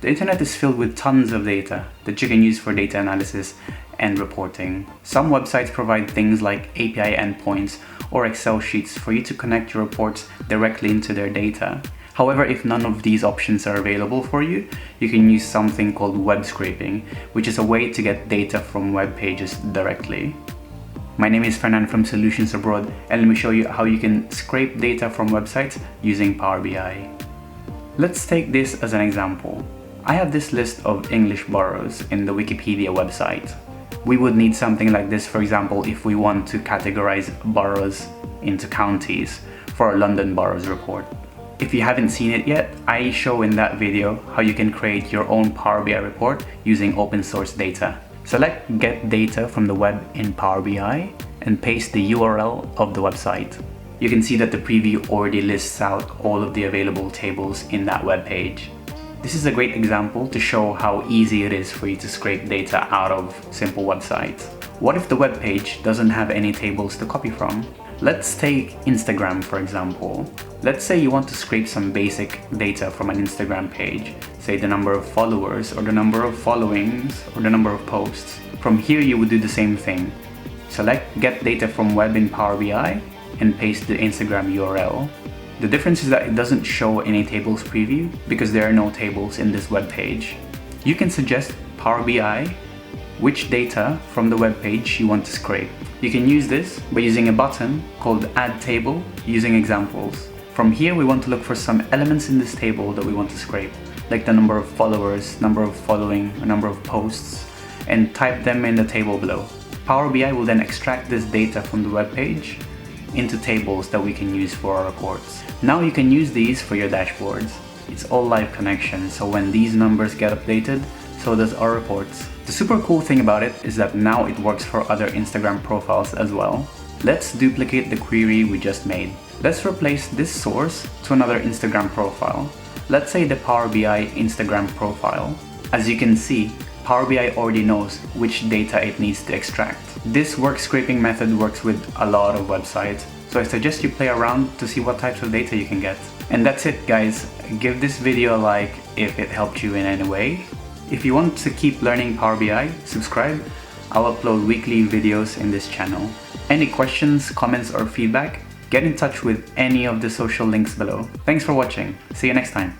The internet is filled with tons of data that you can use for data analysis and reporting. Some websites provide things like API endpoints or Excel sheets for you to connect your reports directly into their data. However, if none of these options are available for you, you can use something called web scraping, which is a way to get data from web pages directly. My name is Fernan from Solutions Abroad, and let me show you how you can scrape data from websites using Power BI. Let's take this as an example. I have this list of English boroughs in the Wikipedia website. We would need something like this, for example, if we want to categorize boroughs into counties for a London boroughs report. If you haven't seen it yet, I show in that video how you can create your own Power BI report using open source data. Select Get Data from the web in Power BI and paste the URL of the website. You can see that the preview already lists out all of the available tables in that web page. This is a great example to show how easy it is for you to scrape data out of simple websites. What if the web page doesn't have any tables to copy from? Let's take Instagram for example. Let's say you want to scrape some basic data from an Instagram page, say the number of followers or the number of followings or the number of posts. From here you would do the same thing. Select Get Data from Web in Power BI and paste the Instagram URL. The difference is that it doesn't show any tables preview because there are no tables in this web page. You can suggest Power BI which data from the web page you want to scrape. You can use this by using a button called Add Table using examples. From here we want to look for some elements in this table that we want to scrape, like the number of followers, number of following, or number of posts, and type them in the table below. Power BI will then extract this data from the web page into tables that we can use for our reports. Now you can use these for your dashboards. It's all live connection, so when these numbers get updated, so does our reports. The super cool thing about it is that now it works for other Instagram profiles as well. Let's duplicate the query we just made. Let's replace this source to another Instagram profile. Let's say the Power BI Instagram profile. As you can see, Power BI already knows which data it needs to extract. This work scraping method works with a lot of websites, so I suggest you play around to see what types of data you can get. And that's it guys, give this video a like if it helped you in any way. If you want to keep learning Power BI, subscribe. I'll upload weekly videos in this channel. Any questions, comments or feedback, get in touch with any of the social links below. Thanks for watching, see you next time.